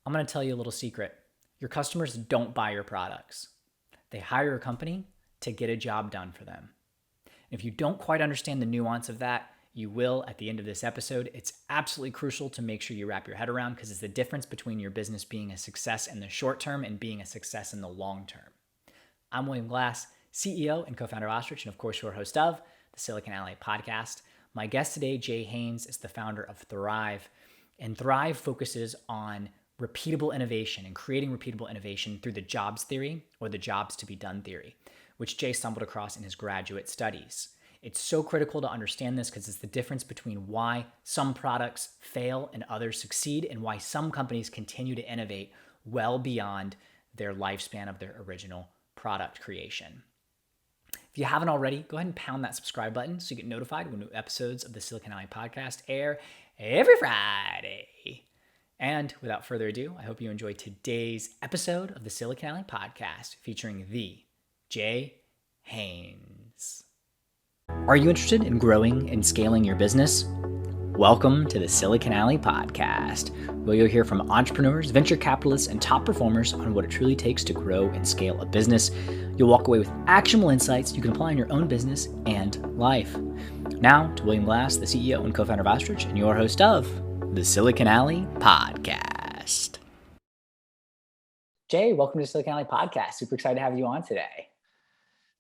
I'm going to tell you a little secret. Your customers don't buy your products. They hire a company to get a job done for them. If you don't quite understand the nuance of that, you will at the end of this episode. It's absolutely crucial to make sure you wrap your head around because it's the difference between your business being a success in the short term and being a success in the long term. I'm William Glass, CEO and co-founder of Ostrich, and of course, your host of the Silicon Alley podcast. My guest today, Jay Haynes, is the founder of Thrv, and Thrv focuses on repeatable innovation and creating repeatable innovation through the jobs theory or the jobs to be done theory, which Jay stumbled across in his graduate studies. It's so critical to understand this because it's the difference between why some products fail and others succeed and why some companies continue to innovate well beyond their lifespan of their original product creation. If you haven't already, go ahead and pound that subscribe button so you get notified when new episodes of the Silicon Alley podcast air every Friday. And without further ado, I hope you enjoy today's episode of the Silicon Alley podcast featuring the Jay Haynes. Are you interested in growing and scaling your business? Welcome to the Silicon Alley podcast, where you'll hear from entrepreneurs, venture capitalists, and top performers on what it truly takes to grow and scale a business. You'll walk away with actionable insights you can apply in your own business and life. Now to William Glass, the CEO and co-founder of Ostrich, and your host of the Silicon Alley podcast. Jay, welcome to the Silicon Alley podcast. Super excited to have you on today.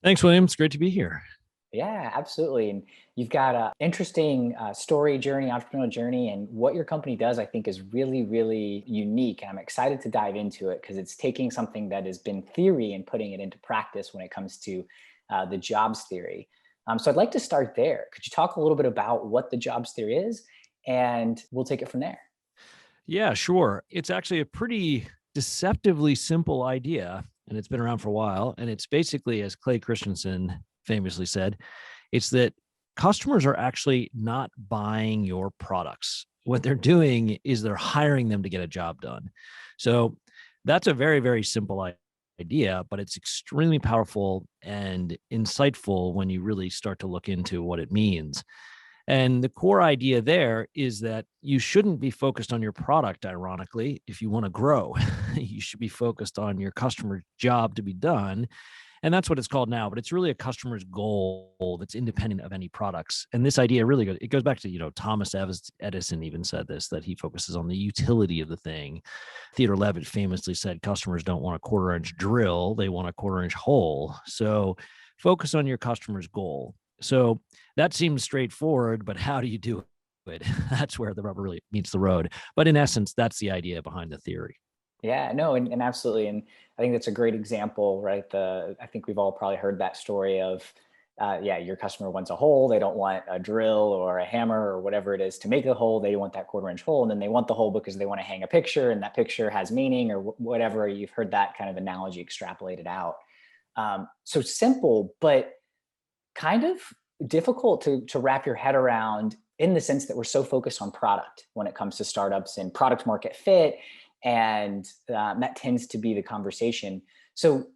Thanks, William. It's great to be here. Yeah, absolutely. And you've got an interesting story journey, entrepreneurial journey, and what your company does, I think, is really, really unique. And I'm excited to dive into it because it's taking something that has been theory and putting it into practice when it comes to the jobs theory. So I'd like to start there. Could you talk a little bit about what the jobs theory is? And we'll take it from there. Yeah, sure. It's actually a pretty deceptively simple idea, and it's been around for a while. And it's basically, as Clay Christensen famously said, it's that customers are actually not buying your products. What they're doing is they're hiring them to get a job done. So that's a very, very simple idea, but it's extremely powerful and insightful when you really start to look into what it means. And the core idea there is that you shouldn't be focused on your product, ironically, if you want to grow. You should be focused on your customer's job to be done. And that's what it's called now, but it's really a customer's goal that's independent of any products. And this idea really goes back to, Thomas Edison even said this, that he focuses on the utility of the thing. Theodore Levitt famously said, customers don't want a quarter-inch drill, they want a quarter-inch hole. So focus on your customer's goal. So that seems straightforward, but how do you do it? That's where the rubber really meets the road. But in essence, that's the idea behind the theory. Yeah, no, and absolutely. And I think that's a great example, right? I think we've all probably heard that story of, your customer wants a hole. They don't want a drill or a hammer or whatever it is to make a hole. They want that quarter-inch hole. And then they want the hole because they want to hang a picture and that picture has meaning or whatever. You've heard that kind of analogy extrapolated out. So simple, but kind of difficult to wrap your head around in the sense that we're so focused on product when it comes to startups and product market fit. And that tends to be the conversation. So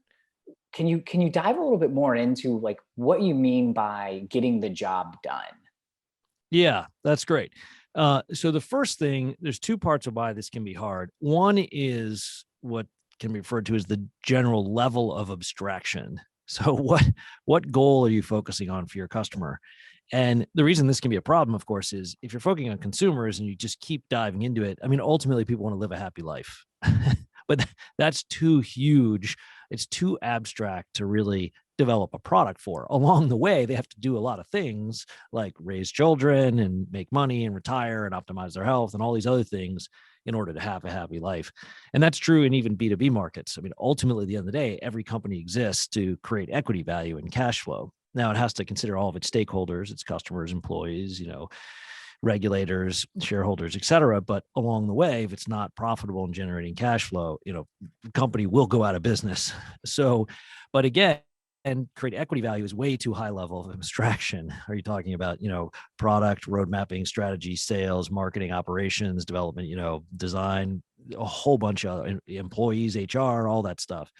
can you dive a little bit more into like what you mean by getting the job done? Yeah, that's great. So the first thing, there's two parts of why this can be hard. One is what can be referred to as the general level of abstraction. So what goal are you focusing on for your customer? And the reason this can be a problem, of course, is if you're focusing on consumers and you just keep diving into it, I mean, ultimately people want to live a happy life, but that's too huge. It's too abstract to really develop a product for. Along the way, they have to do a lot of things like raise children and make money and retire and optimize their health and all these other things in order to have a happy life. And that's true in even B2B markets. I mean, ultimately, at the end of the day, every company exists to create equity value and cash flow. Now, it has to consider all of its stakeholders, its customers, employees, regulators, shareholders, et cetera. But along the way, if it's not profitable and generating cash flow, the company will go out of business. So, but again, and create equity value is way too high level of abstraction. Are you talking about, product, road mapping, strategy, sales, marketing, operations, development, design, a whole bunch of employees, HR, all that stuff.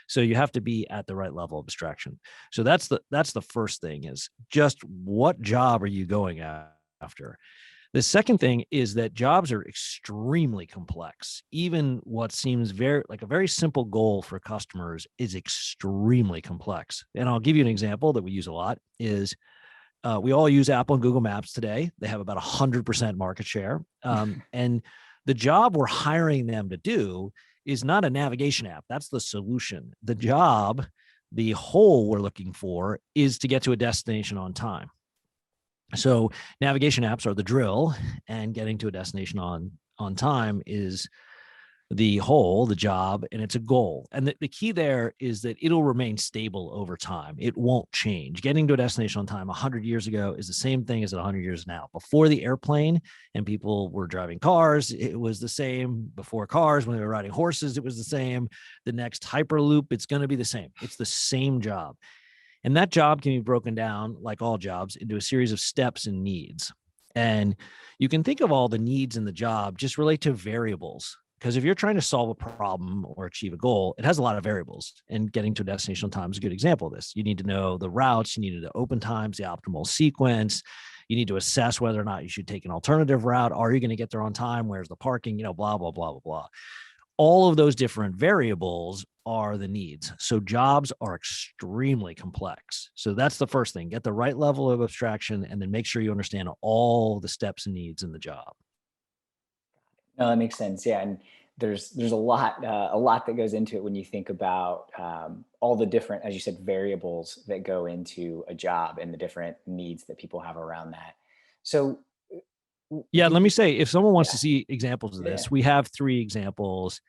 So you have to be at the right level of abstraction. So that's the first thing, is just what job are you going after? The second thing is that jobs are extremely complex. Even what seems like a very simple goal for customers is extremely complex. And I'll give you an example that we use a lot is we all use Apple and Google Maps today. They have about 100% market share. And the job we're hiring them to do is not a navigation app. That's the solution. The job, the hole we're looking for is to get to a destination on time. So navigation apps are the drill, and getting to a destination on time is the whole, the job, and it's a goal. And the key there is that it'll remain stable over time. It won't change. Getting to a destination on time 100 years ago is the same thing as 100 years now. Before the airplane and people were driving cars, it was the same. Before cars, when they were riding horses, it was the same. The next Hyperloop, it's going to be the same. It's the same job. And that job can be broken down, like all jobs, into a series of steps and needs. And you can think of all the needs in the job just relate to variables. Because if you're trying to solve a problem or achieve a goal, it has a lot of variables. And getting to a destination on time is a good example of this. You need to know the routes, you need to know open times, the optimal sequence. You need to assess whether or not you should take an alternative route. Are you going to get there on time? Where's the parking? Blah, blah, blah, blah, blah. All of those different variables are the needs. So jobs are extremely complex. So that's the first thing. Get the right level of abstraction and then make sure you understand all the steps and needs in the job. No, that makes sense. Yeah, and there's a lot that goes into it when you think about all the different, as you said, variables that go into a job and the different needs that people have around that. So, Yeah, do let me you, say, if someone wants yeah, to see examples of yeah, this, we have 3 examples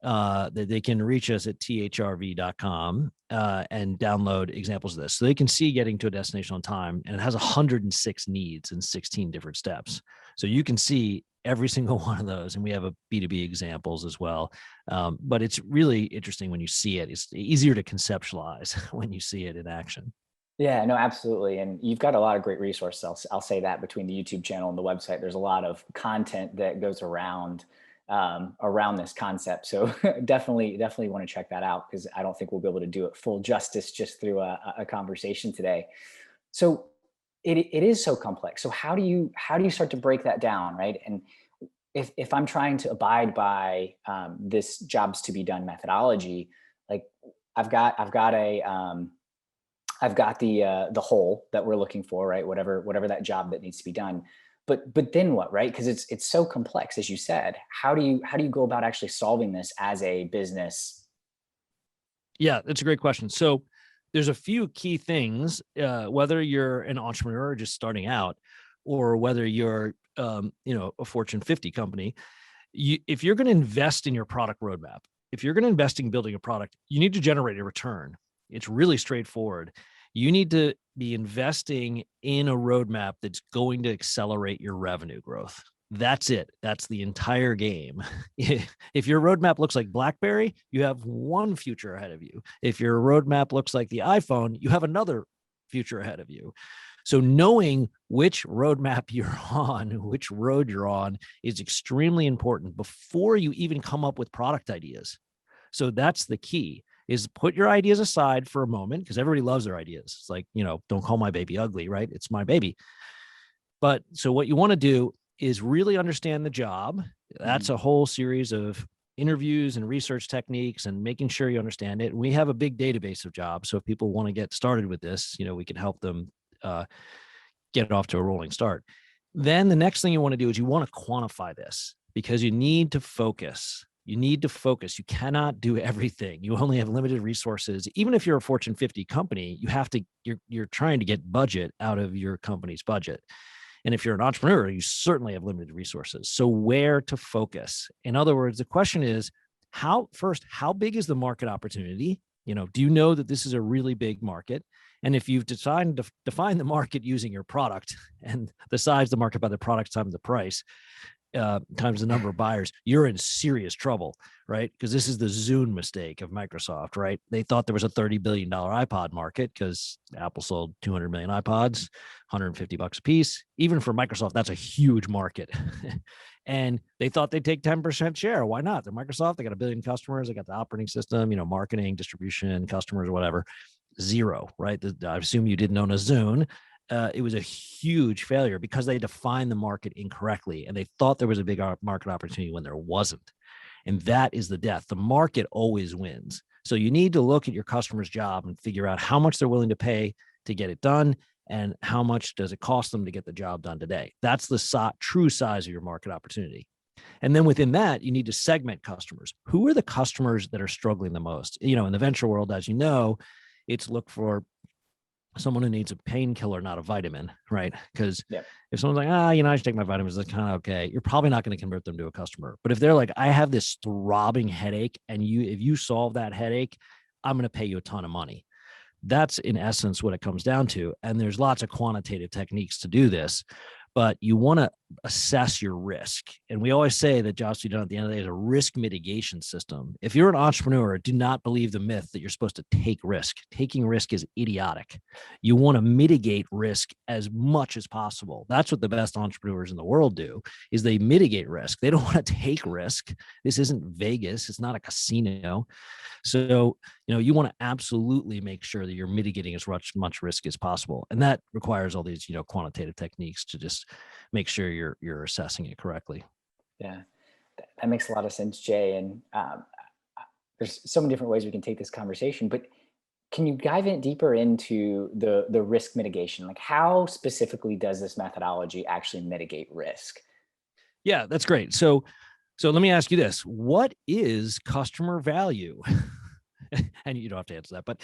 that they can reach us at thrv.com and download examples of this. So they can see getting to a destination on time, and it has 106 needs and 16 different steps. So you can see every single one of those, and we have a B2B examples as well. But it's really interesting when you see it. It's easier to conceptualize when you see it in action. yeah, no, absolutely. And you've got a lot of great resources. I'll say that between the YouTube channel and the website, there's a lot of content that goes around this concept. So definitely want to check that out, because I don't think we'll be able to do it full justice just through a conversation today. So it is so complex. So how do you start to break that down, right? And if I'm trying to abide by this jobs to be done methodology, like I've got the whole that we're looking for, right? Whatever that job that needs to be done. But then what, right? Because it's so complex, as you said. How do you go about actually solving this as a business? Yeah, that's a great question. So there's a few key things, whether you're an entrepreneur or just starting out, or whether you're, a Fortune 50 company. If you're going to invest in your product roadmap, if you're going to invest in building a product, you need to generate a return. It's really straightforward. You need to be investing in a roadmap that's going to accelerate your revenue growth. That's it. That's the entire game. If your roadmap looks like BlackBerry, you have one future ahead of you. If your roadmap looks like the iPhone, you have another future ahead of you. So knowing which roadmap you're on, which road you're on, is extremely important before you even come up with product ideas. So that's the key, is put your ideas aside for a moment, because everybody loves their ideas. It's like, don't call my baby ugly, right? It's my baby. But so what you want to do is really understand the job. That's Mhm. a whole series of interviews and research techniques and making sure you understand it. We have a big database of jobs. So if people want to get started with this, we can help them get it off to a rolling start. Then the next thing you want to do is you want to quantify this, because you need to focus. You need to focus. You cannot do everything. You only have limited resources. Even if you're a Fortune 50 company, you're trying to get budget out of your company's budget. And if you're an entrepreneur, you certainly have limited resources. So where to focus? In other words, the question is, how big is the market opportunity? Do you know that this is a really big market? And if you've decided to define the market using your product, and the size of the market by the product times the price, times the number of buyers, you're in serious trouble, right? Because this is the Zune mistake of Microsoft, right? They thought there was a $30 billion iPod market because Apple sold 200 million iPods, $150 a piece. Even for Microsoft, that's a huge market. And they thought they'd take 10% share. Why not? They're Microsoft. They got 1 billion customers. They got the operating system, marketing, distribution, customers, whatever. Zero, right? I assume you didn't own a Zune. it was a huge failure because they defined the market incorrectly and they thought there was a big market opportunity when there wasn't. And that is the death. The market always wins. So you need to look at your customer's job and figure out how much they're willing to pay to get it done and how much does it cost them to get the job done today. That's the true size of your market opportunity. And then within that, you need to segment customers. Who are the customers that are struggling the most? You know, in the venture world, as you know, it's look for someone who needs a painkiller, not a vitamin, right? Because if someone's like, I should take my vitamins, that's kind of okay. You're probably not going to convert them to a customer. But if they're like, I have this throbbing headache, and if you solve that headache, I'm going to pay you a ton of money. That's in essence what it comes down to. And there's lots of quantitative techniques to do this, but you want to assess your risk. And we always say that jobs to be done at the end of the day is a risk mitigation system. If you're an entrepreneur, do not believe the myth that you're supposed to take risk. Taking risk is idiotic. You want to mitigate risk as much as possible. That's what the best entrepreneurs in the world do, is they mitigate risk. They don't want to take risk. This isn't Vegas. It's not a casino. So, you want to absolutely make sure that you're mitigating as much risk as possible. And that requires all these, quantitative techniques to just make sure you're assessing it correctly. Yeah, that makes a lot of sense, Jay. And there's so many different ways we can take this conversation, but can you dive in deeper into the risk mitigation? Like, how specifically does this methodology actually mitigate risk? Yeah, that's great. So let me ask you this. What is customer value? And you don't have to answer that, but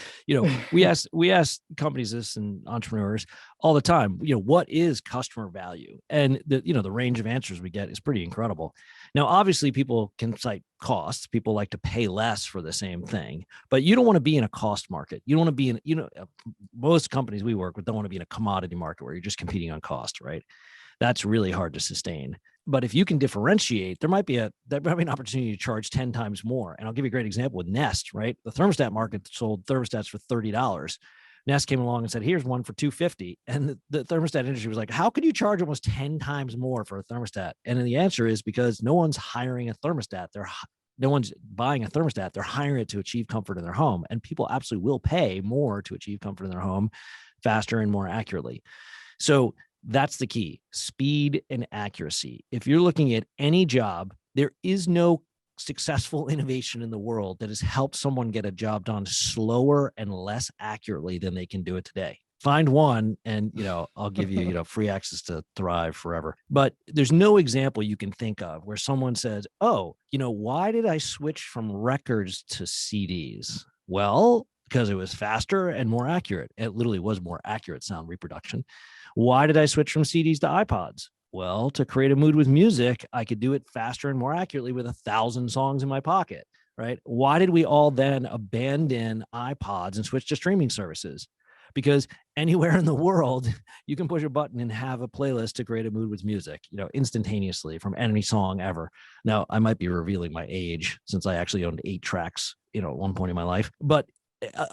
we ask companies this and entrepreneurs all the time, what is customer value? And the range of answers we get is pretty incredible. Now, obviously people can cite costs. People like to pay less for the same thing, but you don't want to be in a cost market. You don't want to be in, most companies we work with don't want to be in a commodity market where you're just competing on cost, right? That's really hard to sustain. But if you can differentiate, there might be an opportunity to charge 10 times more. And I'll give you a great example with Nest, right? The thermostat market sold thermostats for $30. Nest came along and said, here's one for $250. And the thermostat industry was like, how could you charge almost 10 times more for a thermostat? And the answer is because no one's hiring a thermostat. No one's buying a thermostat. They're hiring it to achieve comfort in their home. And people absolutely will pay more to achieve comfort in their home faster and more accurately. So that's the key: speed and accuracy. If you're looking at any job, there is no successful innovation in the world that has helped someone get a job done slower and less accurately than they can do it today. Find one and, I'll give you, free access to Thrv forever. But there's no example you can think of where someone says, oh, why did I switch from records to CDs? Well, because it was faster and more accurate. It literally was more accurate sound reproduction. Why did I switch from CDs to iPods? Well, to create a mood with music, I could do it faster and more accurately with 1,000 songs in my pocket, right? Why did we all then abandon iPods and switch to streaming services? Because anywhere in the world, you can push a button and have a playlist to create a mood with music, instantaneously from any song ever. Now, I might be revealing my age since I actually owned 8 tracks, at one point in my life, but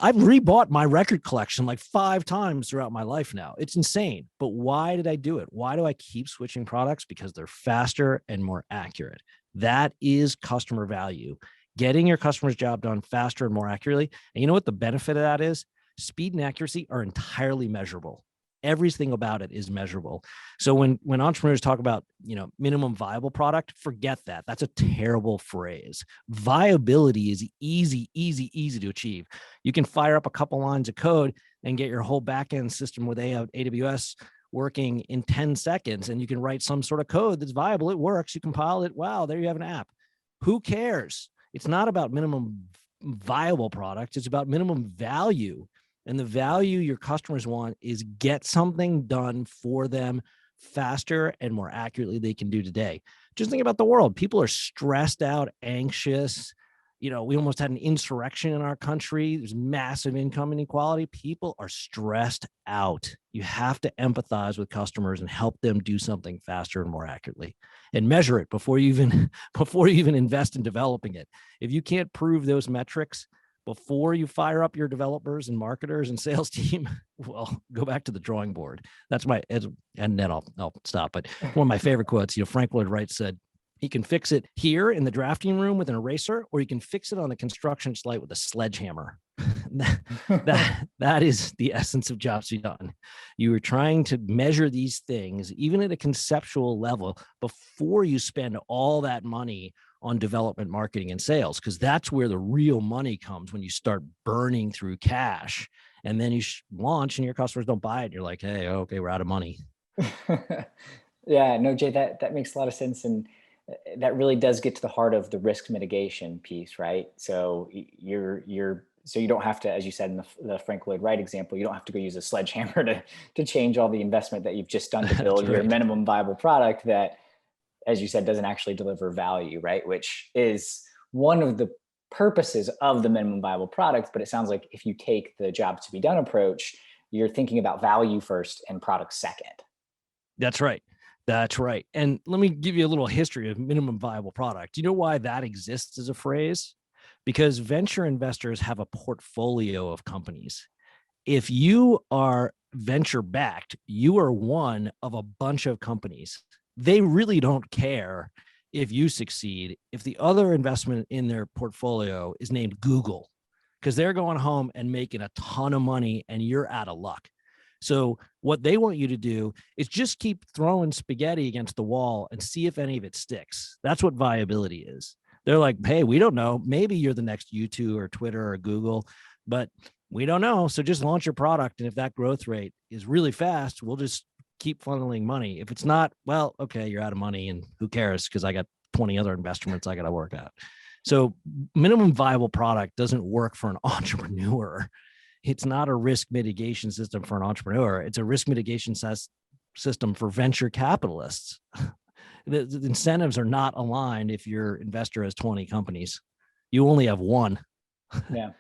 I've rebought my record collection like 5 times throughout my life now. It's insane. But why did I do it? Why do I keep switching products? Because they're faster and more accurate. That is customer value. Getting your customer's job done faster and more accurately. And you know what the benefit of that is? Speed and accuracy are entirely measurable. Everything about it is measurable. So when entrepreneurs talk about, minimum viable product, forget that. That's a terrible phrase. Viability is easy to achieve. You can fire up a couple lines of code and get your whole backend system with AWS working in 10 seconds. And you can write some sort of code that's viable. It works. You compile it. Wow, there you have an app. Who cares? It's not about minimum viable product. It's about minimum value. And the value your customers want is get something done for them faster and more accurately they can do today. Just think about the world. People are stressed out, anxious. We almost had an insurrection in our country. There's massive income inequality. People are stressed out. You have to empathize with customers and help them do something faster and more accurately, and measure it before you even invest in developing it. If you can't prove those metrics before you fire up your developers and marketers and sales team, well, go back to the drawing board. And then I'll stop. But one of my favorite quotes, Frank Lloyd Wright said, He can fix it here in the drafting room with an eraser, or you can fix it on a construction site with a sledgehammer. that is the essence of jobs to be done. You are trying to measure these things, even at a conceptual level, before you spend all that money on development, marketing, and sales, because that's where the real money comes, when you start burning through cash, and then you launch and your customers don't buy it. You're like, hey, okay, we're out of money. Yeah, no, Jay, that makes a lot of sense, and that really does get to the heart of the risk mitigation piece, right? So so you don't have to, as you said in the Frank Lloyd Wright example, you don't have to go use a sledgehammer to change all the investment that you've just done to build your Right. minimum viable product that, as you said, doesn't actually deliver value, right? Which is one of the purposes of the minimum viable product. But it sounds like if you take the job to be done approach, you're thinking about value first and product second. That's right. That's right. And let me give you a little history of minimum viable product. Do you know why that exists as a phrase? Because venture investors have a portfolio of companies. If you are venture backed, you are one of a bunch of companies. They really don't care if you succeed if the other investment in their portfolio is named Google, because they're going home and making a ton of money and you're out of luck. So what they want you to do is just keep throwing spaghetti against the wall and see if any of it sticks. That's what viability is. They're like, hey, we don't know. Maybe you're the next YouTube or Twitter or Google, but we don't know. So just launch your product. And if that growth rate is really fast, we'll just keep funneling money. If it's not, well, okay, you're out of money and who cares? Because I got 20 other investments I got to work out. So minimum viable product doesn't work for an entrepreneur. It's not a risk mitigation system for an entrepreneur. It's a risk mitigation system for venture capitalists. The incentives are not aligned if your investor has 20 companies. You only have one. Yeah.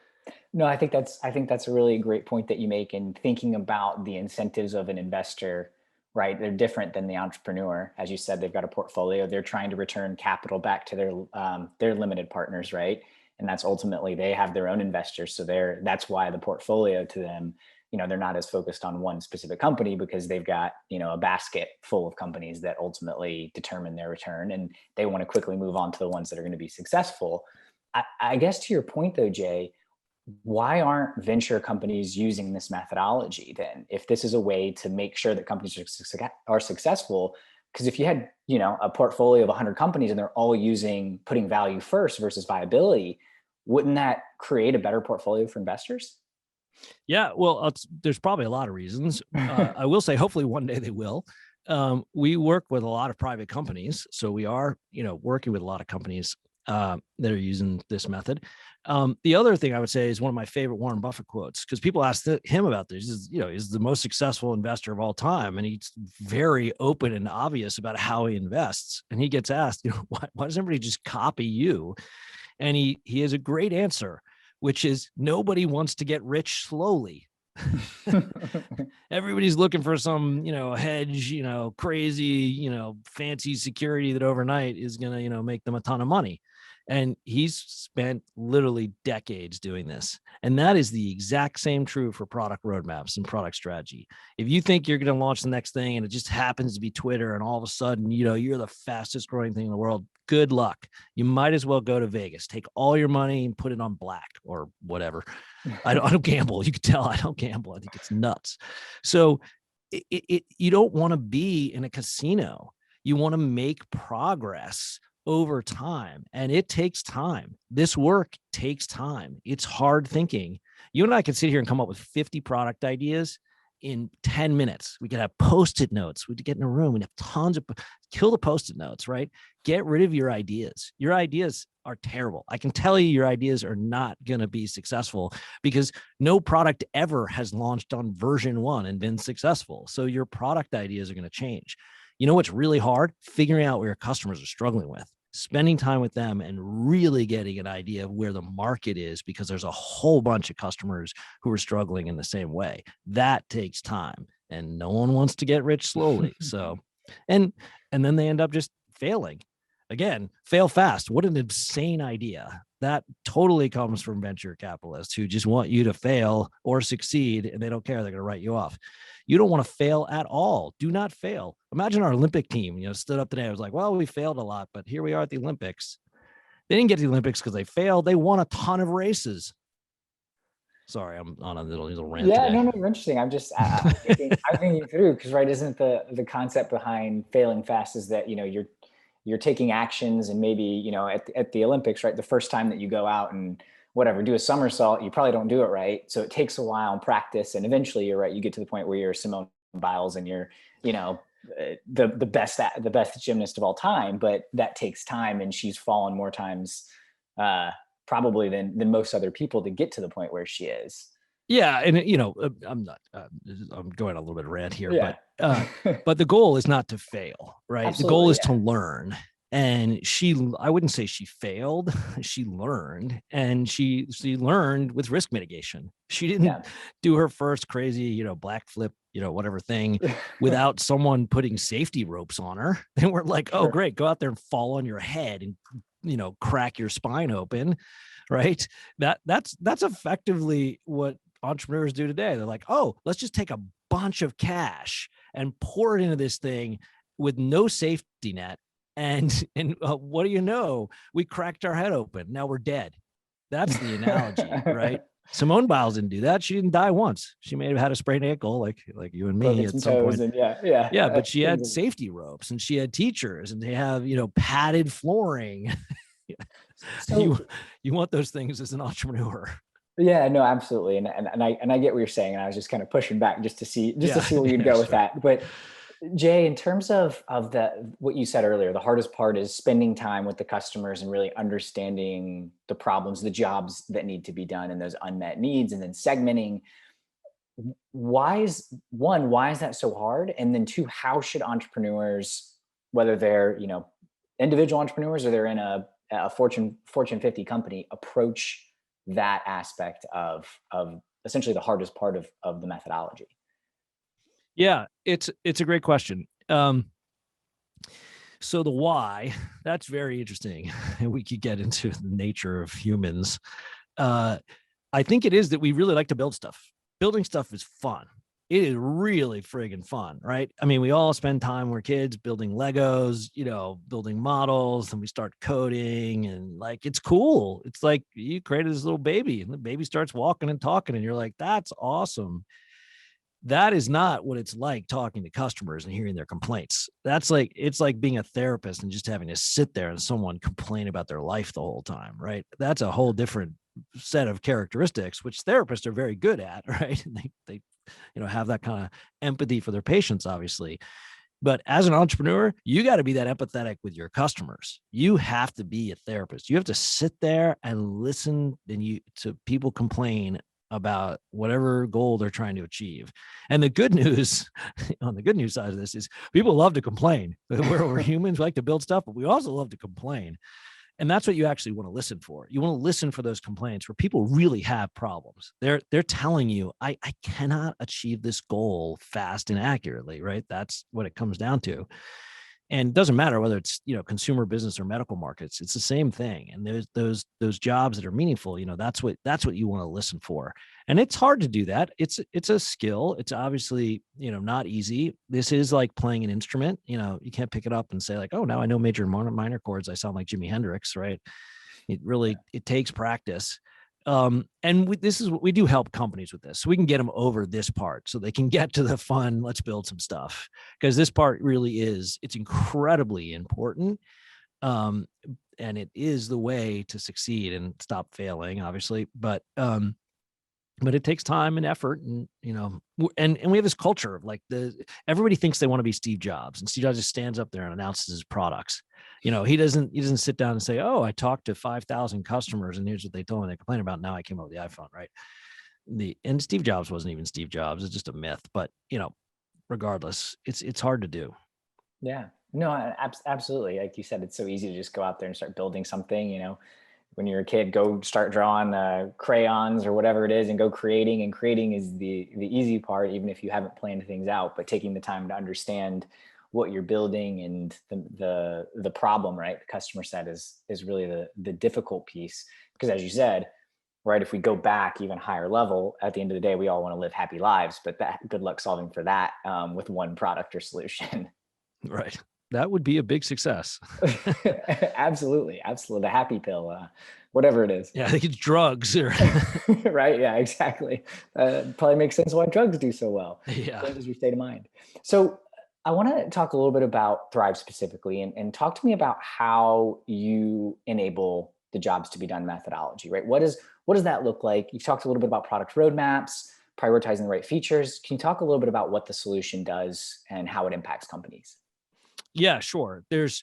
No, I think that's a really great point that you make in thinking about the incentives of an investor, right? They're different than the entrepreneur. As you said, they've got a portfolio. They're trying to return capital back to their limited partners, right? And that's ultimately, they have their own investors. So that's why the portfolio to them, they're not as focused on one specific company, because they've got, a basket full of companies that ultimately determine their return, and they want to quickly move on to the ones that are going to be successful. I guess to your point though, Jay, why aren't venture companies using this methodology then? If this is a way to make sure that companies are successful, because if you had, a portfolio of 100 companies and they're all putting value first versus viability, wouldn't that create a better portfolio for investors? Yeah, well, there's probably a lot of reasons. I will say, hopefully one day they will. We work with a lot of private companies, so we are, working with a lot of companies that are using this method. The other thing I would say is one of my favorite Warren Buffett quotes, because people ask him about this. He's the most successful investor of all time, and he's very open and obvious about how he invests. And he gets asked, why does everybody just copy you? And he has a great answer, which is nobody wants to get rich slowly. Everybody's looking for some, hedge, crazy, fancy security that overnight is going to, make them a ton of money. And he's spent literally decades doing this. And that is the exact same true for product roadmaps and product strategy. If you think you're going to launch the next thing and it just happens to be Twitter, and all of a sudden, you're the fastest growing thing in the world, good luck. You might as well go to Vegas, take all your money and put it on black or whatever. I don't gamble. You can tell I don't gamble. I think it's nuts. So you don't want to be in a casino. You want to make progress over time, and it takes time. This work takes time. It's hard thinking. You and I can sit here and come up with 50 product ideas in 10 minutes. We could have Post-it notes. We'd get in a room and have tons of, kill the Post-it notes, right? Get rid of your ideas. Your ideas are terrible. I can tell you your ideas are not going to be successful, because no product ever has launched on version 1 and been successful. So your product ideas are going to change. You know what's really hard? Figuring out where your customers are struggling with, spending time with them and really getting an idea of where the market is, because there's a whole bunch of customers who are struggling in the same way. That takes time, and no one wants to get rich slowly. So, and then they end up just failing. Again, fail fast. What an insane idea. That totally comes from venture capitalists who just want you to fail or succeed, and they don't care. They're going to write you off. You don't want to fail at all. Do not fail. Imagine our Olympic team, stood up today. I was like, well, we failed a lot, but here we are at the Olympics. They didn't get to the Olympics because they failed. They won a ton of races. Sorry, I'm on a little rant Yeah, today. no, you're interesting. I'm thinking through, because right, isn't the concept behind failing fast is that you're taking actions, and maybe at the Olympics, right, the first time that you go out and whatever do a somersault, you probably don't do it right, so it takes a while in practice, and eventually you're right, you get to the point where you're Simone Biles and you're the best gymnast of all time, but that takes time, and she's fallen more times probably than most other people to get to the point where she is. Yeah, and I'm not. I'm going a little bit of rant here, Yeah. but the goal is not to fail, right? The goal Absolutely. is to learn. And I wouldn't say she failed. She learned, and she learned with risk mitigation. She didn't do her first crazy, black flip, whatever thing without someone putting safety ropes on her. They weren't like, oh, great, go out there and fall on your head and crack your spine open, right? That's effectively what entrepreneurs do today. They're like, oh, let's just take a bunch of cash and pour it into this thing with no safety net. And what do you know? We cracked our head open. Now we're dead. That's the analogy, right? Simone Biles didn't do that. She didn't die once. She may have had a sprained ankle, like you and me at some point. And yeah, but she had safety ropes, and she had teachers, and they have padded flooring. So you want those things as an entrepreneur. Yeah, no, absolutely. And I get what you're saying. And I was just kind of pushing back just to see where you'd go with that. But Jay, in terms of what you said earlier, the hardest part is spending time with the customers and really understanding the problems, the jobs that need to be done, and those unmet needs, and then segmenting. Why is that so hard? And then two, how should entrepreneurs, whether they're, individual entrepreneurs or they're in a Fortune 50 company, approach that aspect of essentially the hardest part of the methodology? Yeah, it's a great question. So the why, that's very interesting. And we could get into the nature of humans. I think it is that we really like to build stuff. Building stuff is fun. It is really friggin' fun, right? I mean, we all spend time, we're kids, building Legos, building models, and we start coding, and like, it's cool. It's like you created this little baby, and the baby starts walking and talking, and you're like, that's awesome. That is not what it's like talking to customers and hearing their complaints. It's like being a therapist and just having to sit there and someone complain about their life the whole time, right? That's a whole different set of characteristics, which therapists are very good at, right? And they have that kind of empathy for their patients, obviously. But as an entrepreneur, you got to be that empathetic with your customers. You have to be a therapist. You have to sit there and listen to people complain about whatever goal they're trying to achieve. And the good news on the good news side of this is people love to complain. We're humans, we like to build stuff, but we also love to complain. And that's what you actually want to listen for. You want to listen for those complaints where people really have problems. They're telling you, I cannot achieve this goal fast and accurately, right? That's what it comes down to. And it doesn't matter whether it's consumer business or medical markets, it's the same thing. And there's those jobs that are meaningful, that's what you want to listen for. And it's hard to do that. It's a skill. It's obviously not easy. This is like playing an instrument. You can't pick it up and say like, oh, now I know major and minor chords, I sound like Jimi Hendrix, right? It takes practice. And this is what we do, help companies with this, so we can get them over this part so they can get to the fun, let's build some stuff, because this part really it's incredibly important. And it is the way to succeed and stop failing, obviously, but it takes time and effort, and and we have this culture of like everybody thinks they want to be Steve Jobs, and Steve Jobs just stands up there and announces his products. He doesn't sit down and say, oh, I talked to 5,000 customers and here's what they told me they complain about. Now I came up with the iPhone, right? And Steve Jobs wasn't even Steve Jobs. It's just a myth, but regardless, it's hard to do. Yeah, no, absolutely. Like you said, it's so easy to just go out there and start building something, when you're a kid, go start drawing crayons or whatever it is and go creating. And creating is the easy part, even if you haven't planned things out. But taking the time to understand what you're building and the problem, right? The customer set is really the difficult piece. Because as you said, right, if we go back even higher level, at the end of the day, we all want to live happy lives, but good luck solving for that with one product or solution. Right. That would be a big success. Absolutely. The happy pill, whatever it is. Yeah, I think it's drugs or Right. Yeah, exactly. Probably makes sense why drugs do so well. yeah. Changes your state of mind. So I want to talk a little bit about Thrv specifically, and talk to me about how you enable the jobs to be done methodology, right? What does that look like? You've talked a little bit about product roadmaps, prioritizing the right features. Can you talk a little bit about what the solution does and how it impacts companies? Yeah, sure. There's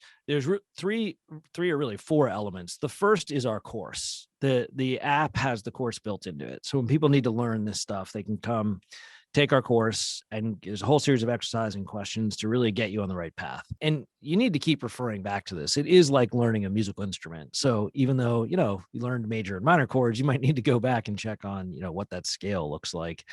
three or really four elements. The first is our course. The app has the course built into it. So when people need to learn this stuff, they can come take our course, and there's a whole series of exercise and questions to really get you on the right path. And you need to keep referring back to this. It is like learning a musical instrument. So even though, you learned major and minor chords, you might need to go back and check on, what that scale looks like.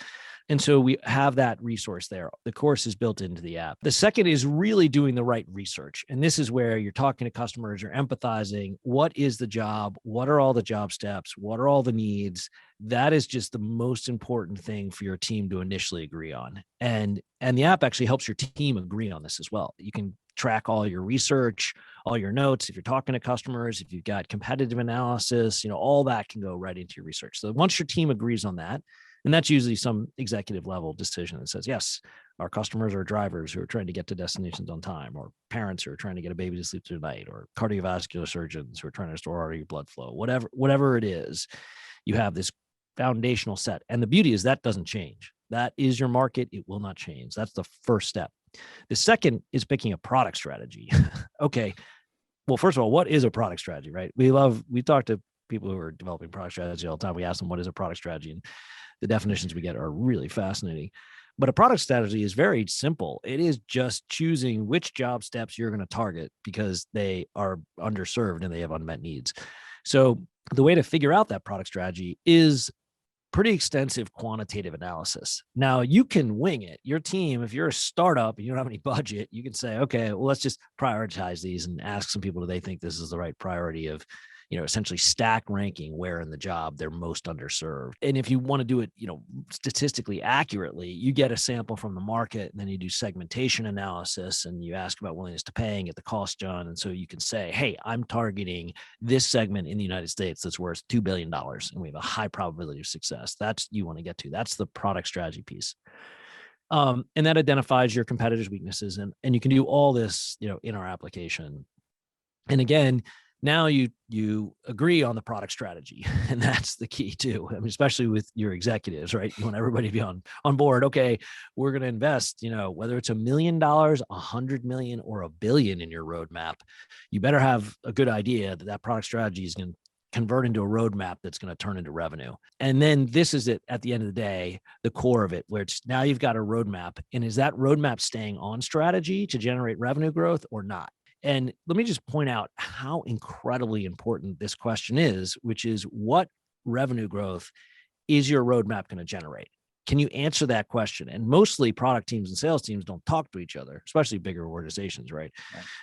And so we have that resource there. The course is built into the app. The second is really doing the right research. And this is where you're talking to customers, you're empathizing. What is the job? What are all the job steps? What are all the needs? That is just the most important thing for your team to initially agree on. And the app actually helps your team agree on this as well. You can track all your research, all your notes. If you're talking to customers, if you've got competitive analysis, all that can go right into your research. So once your team agrees on that, and that's usually some executive level decision that says, yes, our customers are drivers who are trying to get to destinations on time, or parents who are trying to get a baby to sleep through the night, or cardiovascular surgeons who are trying to restore artery blood flow, whatever it is, you have this foundational set. And the beauty is that doesn't change. That is your market. It will not change. That's the first step. The second is picking a product strategy. Okay. Well, first of all, what is a product strategy, right? We talk to people who are developing product strategy all the time. We ask them, what is a product strategy? And the definitions we get are really fascinating. But a product strategy is very simple. It is just choosing which job steps you're going to target because they are underserved and they have unmet needs. So the way to figure out that product strategy is pretty extensive quantitative analysis. Now, you can wing it. Your team, if you're a startup and you don't have any budget, you can say, okay, well, let's just prioritize these and ask some people, do they think this is the right priority of, essentially stack ranking where in the job they're most underserved. And if you want to do it, statistically accurately, you get a sample from the market, and then you do segmentation analysis, and you ask about willingness to pay and get the cost done. And so you can say, hey, I'm targeting this segment in the United States that's worth $2 billion, and we have a high probability of success. That's you want to get to. That's the product strategy piece. And that identifies your competitors' weaknesses. And you can do all this, in our application. And again, now you agree on the product strategy, and that's the key too. I mean, especially with your executives, right? You want everybody to be on board. Okay, we're going to invest, whether it's $1 million, 100 million, or $1 billion in your roadmap. You better have a good idea that product strategy is going to convert into a roadmap that's going to turn into revenue. And then this is it at the end of the day, the core of it, where it's now you've got a roadmap, and is that roadmap staying on strategy to generate revenue growth or not? And let me just point out how incredibly important this question is, which is, what revenue growth is your roadmap going to generate? Can you answer that question? And mostly product teams and sales teams don't talk to each other, especially bigger organizations, right?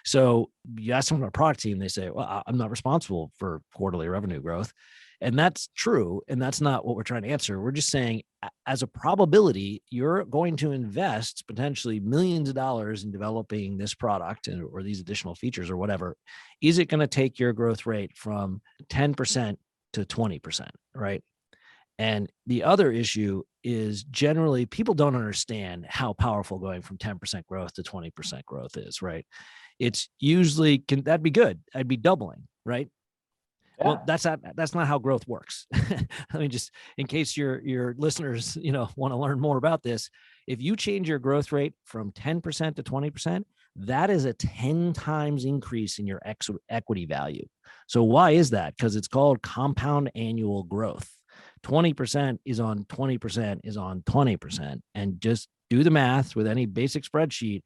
So you ask someone on a product team, they say, well, I'm not responsible for quarterly revenue growth. And that's true. And that's not what we're trying to answer. We're just saying, as a probability, you're going to invest potentially millions of dollars in developing this product or these additional features or whatever. Is it going to take your growth rate from 10% to 20%, right? And the other issue is, generally people don't understand how powerful going from 10% growth to 20% growth is, right? It's usually, that'd be good. I'd be doubling, right? Yeah. Well, that's not how growth works. I mean, just in case your listeners, want to learn more about this, if you change your growth rate from 10% to 20%, that is a 10 times increase in your equity value. So why is that? Because it's called compound annual growth. 20% is on 20% is on 20%. And just do the math with any basic spreadsheet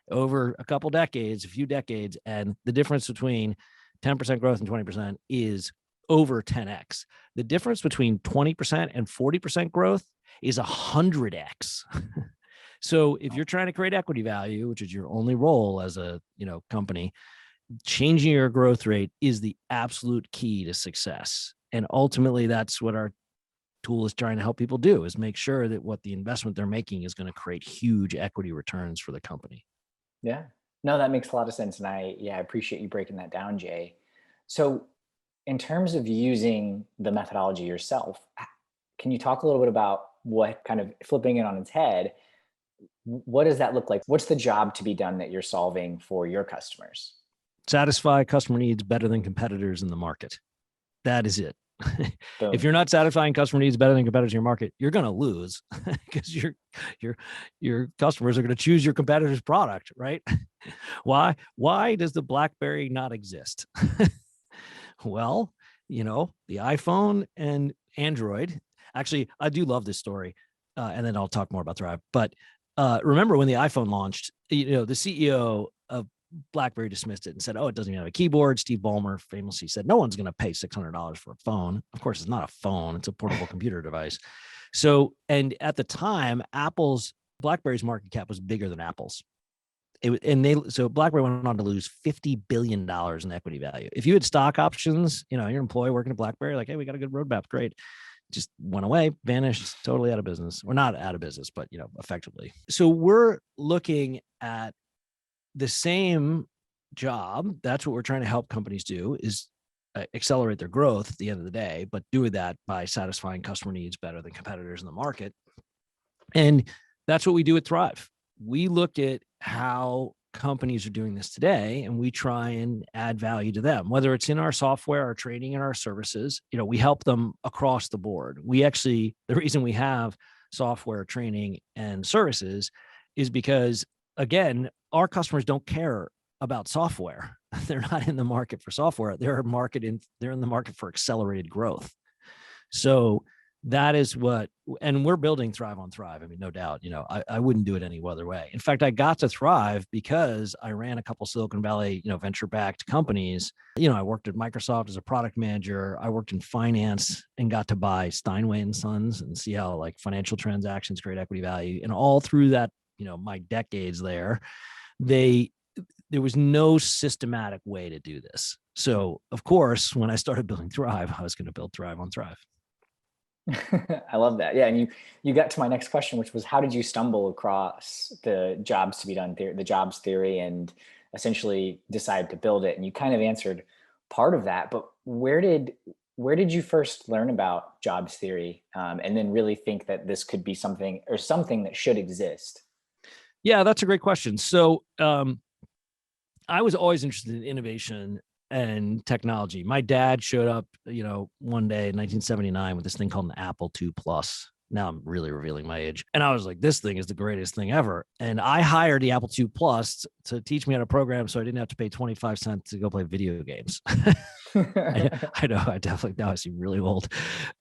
over a couple decades, a few decades, and the difference between 10% growth and 20% is over 10x. The difference between 20% and 40% growth is 100x. So if you're trying to create equity value, which is your only role as a, company, changing your growth rate is the absolute key to success. And ultimately, that's what our tool is trying to help people do, is make sure that what the investment they're making is going to create huge equity returns for the company. Yeah. No, that makes a lot of sense. And I appreciate you breaking that down, Jay. So in terms of using the methodology yourself, can you talk a little bit about what, kind of flipping it on its head, what does that look like? What's the job to be done that you're solving for your customers? Satisfy customer needs better than competitors in the market. That is it. If Boom. you're not satisfying customer needs better than competitors in your market, you're going to lose because your customers are going to choose your competitor's product, right? Why does the BlackBerry not exist? Well, the iPhone and Android. Actually, I do love this story, and then I'll talk more about Thrv. But remember when the iPhone launched, the CEO of BlackBerry dismissed it and said, "Oh, it doesn't even have a keyboard." Steve Ballmer famously said, "No one's going to pay $600 for a phone." Of course, it's not a phone; it's a portable computer device. So, and at the time, BlackBerry's market cap was bigger than Apple's. So BlackBerry went on to lose $50 billion in equity value. If you had stock options, your employee working at BlackBerry, like, hey, we got a good roadmap, great. Just went away, vanished, totally out of business. We're not out of business, but effectively. So we're looking at the same job. That's what we're trying to help companies do, is accelerate their growth at the end of the day, but doing that by satisfying customer needs better than competitors in the market. And that's what we do at Thrv. We look at how companies are doing this today, and we try and add value to them, whether it's in our software, our training, and our services. We help them across the board. The reason we have software, training, and services is because, again, our customers don't care about software. They're not in the market for software. They're in the market for accelerated growth. So that is and we're building Thrv on Thrv. I mean, no doubt, I wouldn't do it any other way. In fact, I got to Thrv because I ran a couple Silicon Valley, venture-backed companies. I worked at Microsoft as a product manager. I worked in finance and got to buy Steinway and Sons and see how financial transactions create equity value. And all through that, my decades there was no systematic way to do this. So of course, when I started building Thrv, I was going to build Thrv on Thrv. I love that. Yeah. And you got to my next question, which was, how did you stumble across the jobs to be done theory, the jobs theory, and essentially decide to build it? And you kind of answered part of that, but where did you first learn about jobs theory, and then really think that this could be something that should exist? Yeah, that's a great question. So I was always interested in innovation and technology. My dad showed up, one day in 1979 with this thing called an Apple II Plus. Now I'm really revealing my age. And I was like, this thing is the greatest thing ever. And I hired the Apple II Plus to teach me how to program so I didn't have to pay 25 cents to go play video games. I know, now I seem really old.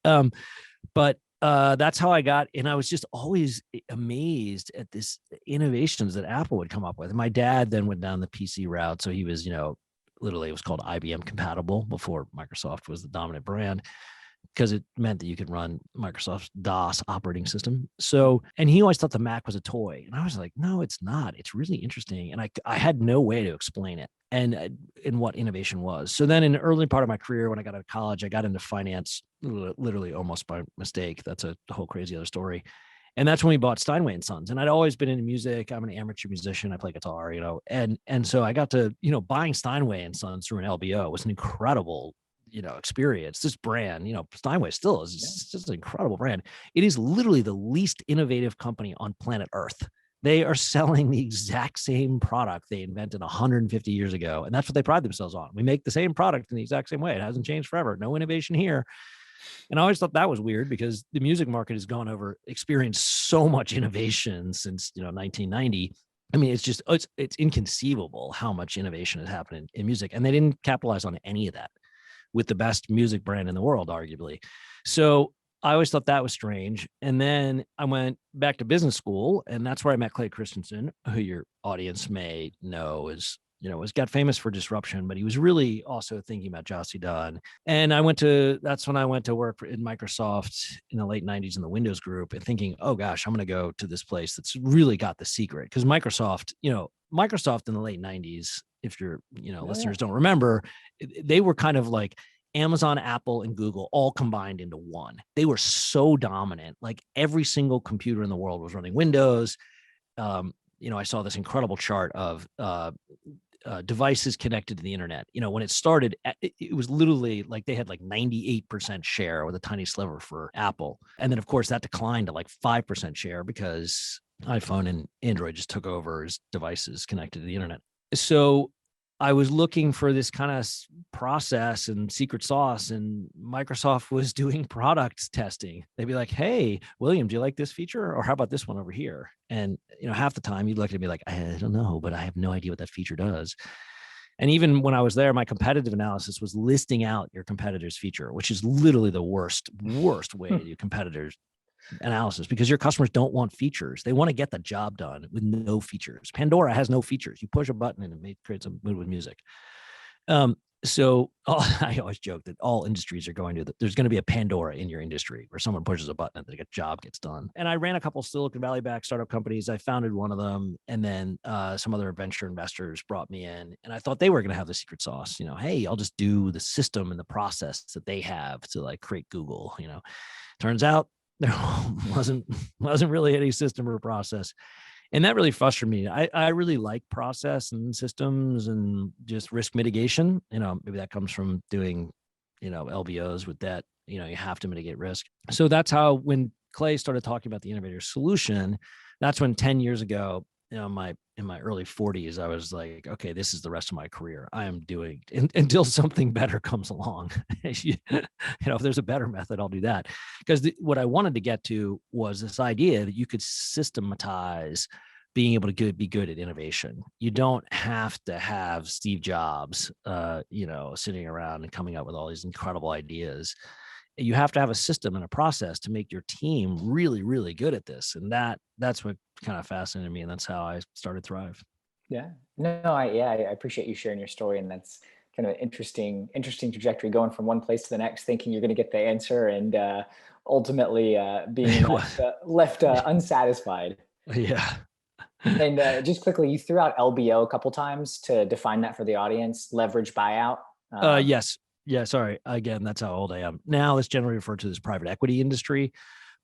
But that's how I got, and I was just always amazed at this innovations that Apple would come up with. And my dad then went down the PC route. So he was, literally it was called IBM compatible before Microsoft was the dominant brand, because it meant that you could run Microsoft's DOS operating system. So, and he always thought the Mac was a toy. And I was like, no, it's not. It's really interesting. And I had no way to explain it and what innovation was. So then in the early part of my career, when I got out of college, I got into finance, literally almost by mistake. That's a whole crazy other story. And that's when we bought Steinway and Sons. And I'd always been into music. I'm an amateur musician. I play guitar, and so I got to, buying Steinway and Sons through an LBO was an incredible, experience. This brand, Steinway still is just an incredible brand. It is literally the least innovative company on planet Earth. They are selling the exact same product they invented 150 years ago. And that's what they pride themselves on. We make the same product in the exact same way. It hasn't changed forever. No innovation here. And I always thought that was weird because the music market has experienced so much innovation since, 1990. I mean, it's inconceivable how much innovation has happened in music, and they didn't capitalize on any of that with the best music brand in the world, arguably. So I always thought that was strange. And then I went back to business school, and that's where I met Clay Christensen, who your audience may know is was got famous for disruption, but he was really also thinking about Joss Whedon. And that's when I went to work in Microsoft in the late 90s in the Windows group and thinking, oh gosh, I'm going to go to this place that's really got the secret. Because Microsoft in the late 90s, if your listeners don't remember, they were kind of like Amazon, Apple, and Google all combined into one. They were so dominant. Like every single computer in the world was running Windows. I saw this incredible chart of devices connected to the internet. When it started, it was literally like they had like 98% share with a tiny sliver for Apple. And then of course that declined to like 5% share because iPhone and Android just took over as devices connected to the internet. So I was looking for this kind of process and secret sauce, and Microsoft was doing product testing. They'd be like, hey, William, do you like this feature? Or how about this one over here? And, half the time you'd look at me like, I don't know, but I have no idea what that feature does. And even when I was there, my competitive analysis was listing out your competitor's feature, which is literally the worst way to do competitors analysis, because your customers don't want features. They want to get the job done with no features. Pandora has no features. You push a button and it creates a mood with music. I always joke that all industries are there's going to be a Pandora in your industry where someone pushes a button and the job gets done. And I ran a couple Silicon Valley backed startup companies. I founded one of them. And then some other venture investors brought me in, and I thought they were going to have the secret sauce. Hey, I'll just do the system and the process that they have to like create Google. Turns out there wasn't really any system or process. And that really frustrated me. I really like process and systems and just risk mitigation. Maybe that comes from doing, LBOs with debt. You have to mitigate risk. So that's how, when Clay started talking about the innovator solution, that's when 10 years ago, in my early 40s, I was like, okay, this is the rest of my career. I am doing until something better comes along. If there's a better method, I'll do that. Because what I wanted to get to was this idea that you could systematize being able to be good at innovation. You don't have to have Steve Jobs, sitting around and coming up with all these incredible ideas. You have to have a system and a process to make your team really, really good at this. And that's what kind of fascinated me. And that's how I started Thrv. Yeah. No, I appreciate you sharing your story. And that's kind of an interesting trajectory, going from one place to the next, thinking you're going to get the answer, and ultimately being left unsatisfied. Yeah. And just quickly, you threw out LBO a couple times to define that for the audience, leverage buyout. Yes. Yeah, sorry. Again, that's how old I am. Now it's generally referred to as private equity industry,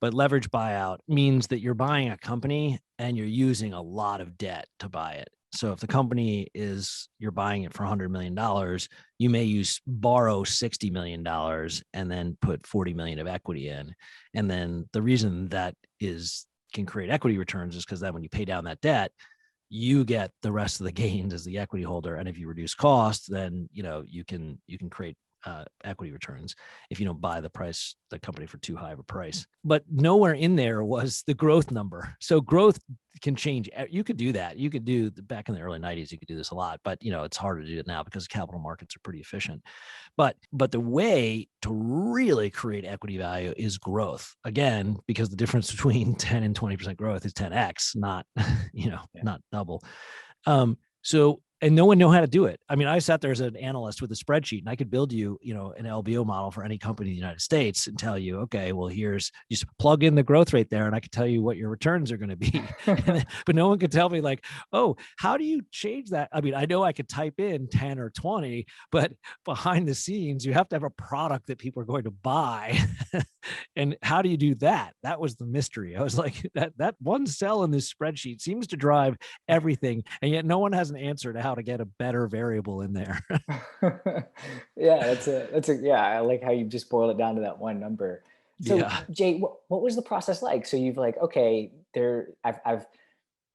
but leverage buyout means that you're buying a company and you're using a lot of debt to buy it. So if the company you're buying it for $100 million, you may borrow $60 million and then put $40 million of equity in. And then the reason that can create equity returns is because then when you pay down that debt, you get the rest of the gains as the equity holder. And if you reduce costs, then, you can create equity returns if you don't buy the company for too high of a price. But nowhere in there was the growth number. So growth can change. You could do that. You could do back in the early 90s, you could do this a lot, but it's harder to do it now because capital markets are pretty efficient. But the way to really create equity value is growth. Again, because the difference between 10 and 20% growth is 10x, not, not double. And no one knew how to do it. I mean, I sat there as an analyst with a spreadsheet, and I could build you, an LBO model for any company in the United States and tell you, okay, well, just plug in the growth rate there, and I could tell you what your returns are going to be. But no one could tell me like, oh, how do you change that? I mean, I know I could type in 10 or 20, but behind the scenes, you have to have a product that people are going to buy. And how do you do that? That was the mystery. I was like, that one cell in this spreadsheet seems to drive everything, and yet no one has an answer to how to get a better variable in there. Yeah, I like how you just boil it down to that one number. So Yeah. Jay, what was the process like? So you've like, okay, I've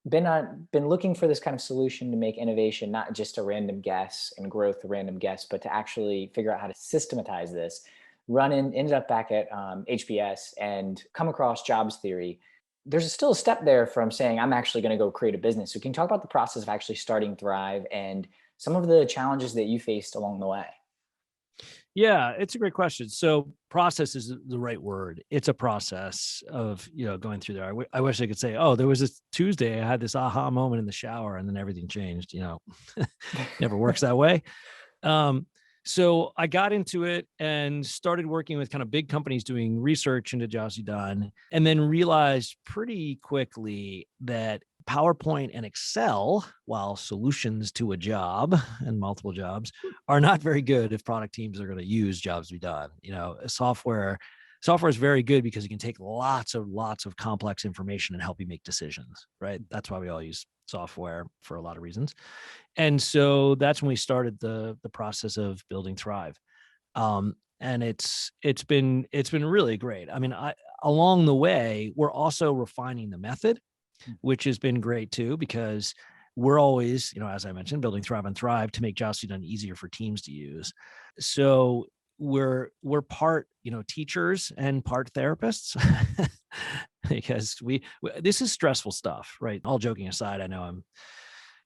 been looking for this kind of solution to make innovation not just a random guess and growth a random guess, but to actually figure out how to systematize this. Ended up back at HBS and come across jobs theory. There's still a step there from saying I'm actually going to go create a business. So can you talk about the process of actually starting Thrv and some of the challenges that you faced along the way? Yeah, it's a great question. So process is the right word. It's a process of, going through there. I wish I could say, oh, there was this Tuesday, I had this aha moment in the shower and then everything changed, never works that way. Um, so I got into it and started working with kind of big companies doing research into jobs to be done, and then realized pretty quickly that PowerPoint and Excel, while solutions to a job and multiple jobs, are not very good if product teams are going to use jobs to be done. Software is very good because it can take lots of complex information and help you make decisions, right? That's why we all use software for a lot of reasons. And so that's when we started the process of building Thrv. And it's been really great. I mean, along the way, we're also refining the method, which has been great too, because we're always, as I mentioned, building Thrv on Thrv to make jobs to be done easier for teams to use. So we're part, teachers and part therapists because this is stressful stuff, right? All joking aside, I know I'm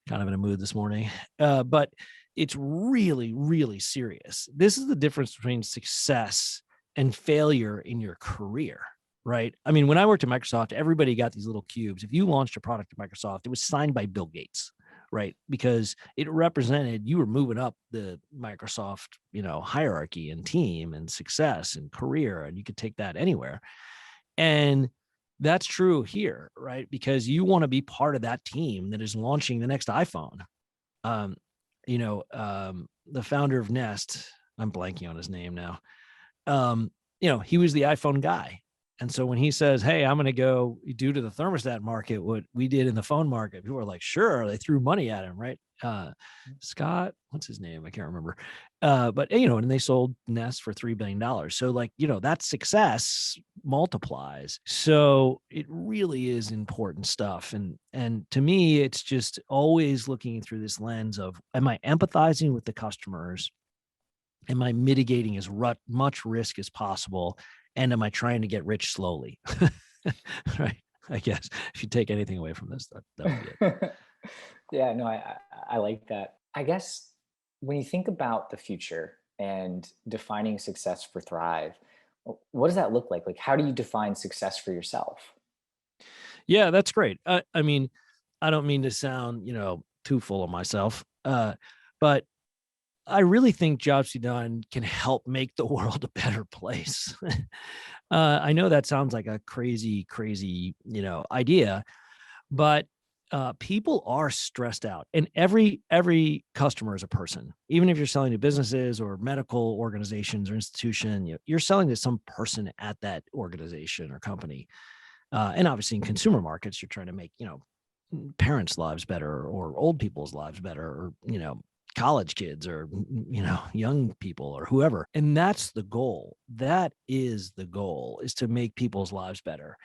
kind of in a mood this morning, but it's really, really serious. This is the difference between success and failure in your career, right? I mean, when I worked at Microsoft, everybody got these little cubes. If you launched a product at Microsoft, it was signed by Bill Gates, right? Because it represented you were moving up the Microsoft, hierarchy and team and success and career, and you could take that anywhere. And that's true here, right? Because you want to be part of that team that is launching the next iPhone. The founder of Nest, I'm blanking on his name now. He was the iPhone guy. And so when he says, hey, I'm going to go do to the thermostat market what we did in the phone market, people were like, sure. They threw money at him, right? Scott, what's his name? I can't remember. But, and they sold Nest for $3 billion. So that success multiplies. So it really is important stuff. And to me, it's just always looking through this lens of, am I empathizing with the customers? Am I mitigating as much risk as possible? And am I trying to get rich slowly? Right. I guess if you take anything away from this, that would be it. Yeah, no, I like that. I guess when you think about the future and defining success for Thrv, what does that look like? Like, how do you define success for yourself? Yeah, that's great. I mean, I don't mean to sound, too full of myself, but I really think jobs to be done can help make the world a better place. I know that sounds like a crazy, idea, but people are stressed out, and every customer is a person. Even if you're selling to businesses or medical organizations or institution, you're selling to some person at that organization or company. And obviously, in consumer markets, you're trying to make parents' lives better, or old people's lives better, or college kids, or young people, or whoever. And that's the goal. That is the goal, is to make people's lives better.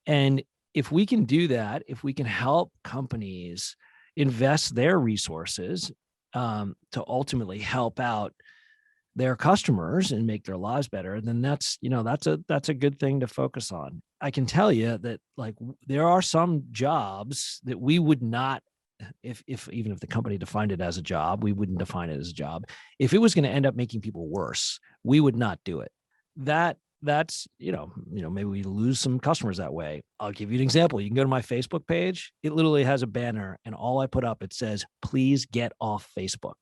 And if we can do that, if we can help companies invest their resources to ultimately help out their customers and make their lives better, then that's a good thing to focus on. I can tell you that there are some jobs that we would not, if even if the company defined it as a job, we wouldn't define it as a job. If it was going to end up making people worse, we would not do it. That's maybe we lose some customers that way. I'll give you an example. You can go to my Facebook page. It literally has a banner, and all I put up, it says, please get off Facebook.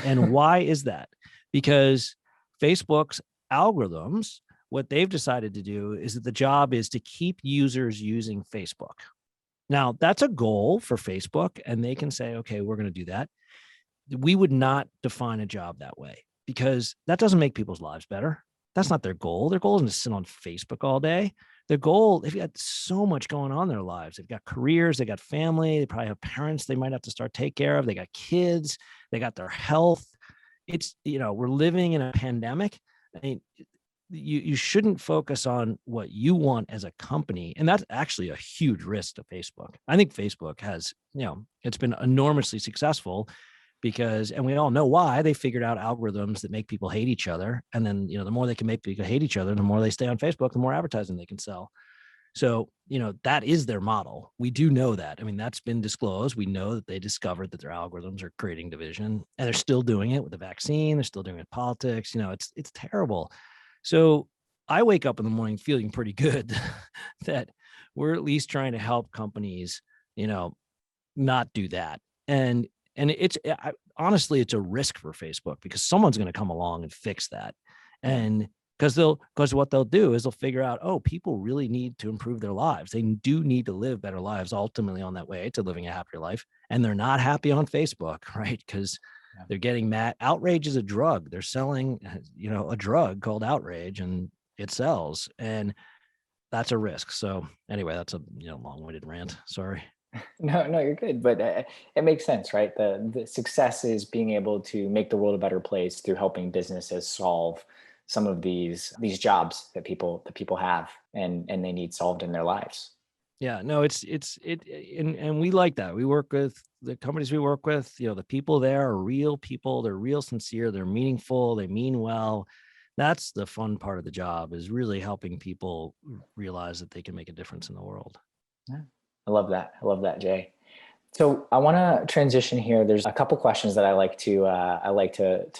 And why is that? Because Facebook's algorithms, what they've decided to do is that the job is to keep users using Facebook. Now, that's a goal for Facebook, and they can say, okay, we're going to do that. We would not define a job that way, because that doesn't make people's lives better. That's not their goal. Their goal isn't to sit on Facebook all day. Their goal, they've got so much going on in their lives. They've got careers, they got family, they probably have parents they might have to start take care of. They got kids, they got their health. It's, we're living in a pandemic. I mean, you shouldn't focus on what you want as a company. And that's actually a huge risk to Facebook. I think Facebook has, it's been enormously successful because, and we all know why, they figured out algorithms that make people hate each other. And then, the more they can make people hate each other, the more they stay on Facebook, the more advertising they can sell. So, that is their model. We do know that. I mean, that's been disclosed. We know that they discovered that their algorithms are creating division, and they're still doing it with the vaccine. They're still doing it with politics. It's terrible. So I wake up in the morning feeling pretty good that we're at least trying to help companies, not do that. And honestly, it's a risk for Facebook because someone's going to come along and fix that. And because what they'll do is they'll figure out, oh, people really need to improve their lives. They do need to live better lives ultimately on that way to living a happier life. And they're not happy on Facebook, right? Because they're getting mad. Outrage is a drug. They're selling, a drug called outrage, and it sells. And that's a risk. So anyway, that's a long-winded rant. Sorry. No, you're good. But it makes sense, right? The success is being able to make the world a better place through helping businesses solve some of these jobs that people have and they need solved in their lives. Yeah, no, and we like that. We work with the companies we work with, the people there are real people. They're real sincere. They're meaningful. They mean well. That's the fun part of the job, is really helping people realize that they can make a difference in the world. Yeah. I love that, Jay. So I want to transition here. There's a couple questions that I like to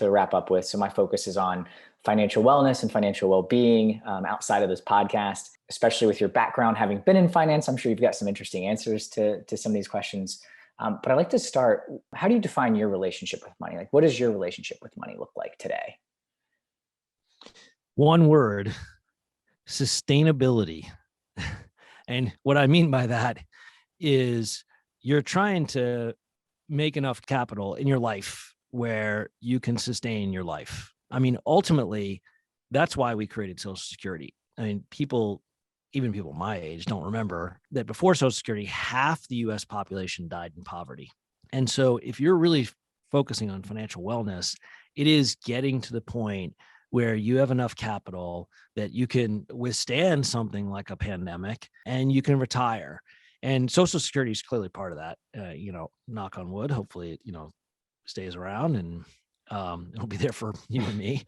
wrap up with. So my focus is on financial wellness and financial well-being outside of this podcast, especially with your background having been in finance. I'm sure you've got some interesting answers to some of these questions. But I'd like to start. How do you define your relationship with money? Like, what does your relationship with money look like today? One word: sustainability. And what I mean by that is you're trying to make enough capital in your life where you can sustain your life. I mean, ultimately, that's why we created Social Security. I mean, even people my age don't remember that before Social Security, half the US population died in poverty. And so if you're really focusing on financial wellness, it is getting to the point where you have enough capital that you can withstand something like a pandemic and you can retire. And Social Security is clearly part of that. Knock on wood. Hopefully, it stays around and it'll be there for you and me.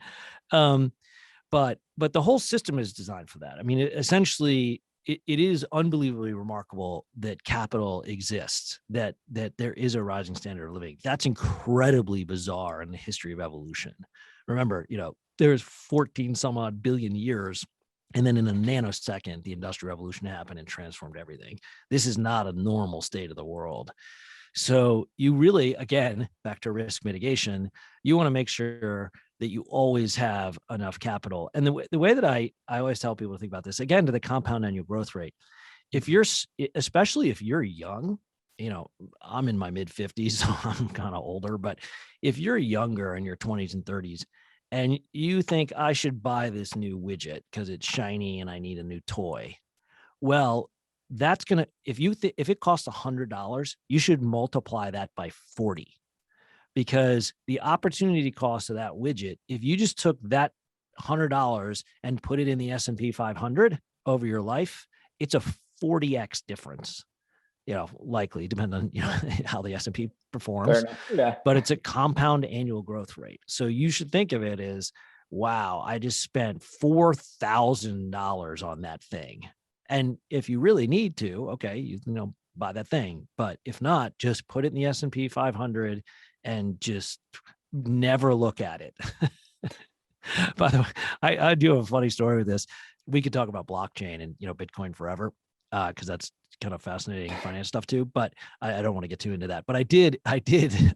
But the whole system is designed for that. I mean, essentially, it is unbelievably remarkable that capital exists, that there is a rising standard of living. That's incredibly bizarre in the history of evolution. Remember, there's 14 some odd billion years. And then in a nanosecond, the Industrial Revolution happened and transformed everything. This is not a normal state of the world. So you really, again, back to risk mitigation, you want to make sure that you always have enough capital. And the way that I always tell people to think about this, again, to the compound annual growth rate, especially if you're young, I'm in my mid 50s, so I'm kind of older, but if you're younger in your 20s and 30s, and you think I should buy this new widget because it's shiny and I need a new toy, well, that's going to, if it costs $100, you should multiply that by 40, because the opportunity cost of that widget, if you just took that $100 and put it in the S&P 500 over your life, it's a 40x difference. Likely depending on how the S&P performs. Yeah. But it's a compound annual growth rate. So you should think of it as, wow, I just spent $4,000 on that thing. And if you really need to, okay, you buy that thing. But if not, just put it in the S&P 500 and just never look at it. By the way, I do have a funny story with this. We could talk about blockchain and Bitcoin forever, because that's kind of fascinating finance stuff too, but I don't want to get too into that. But I did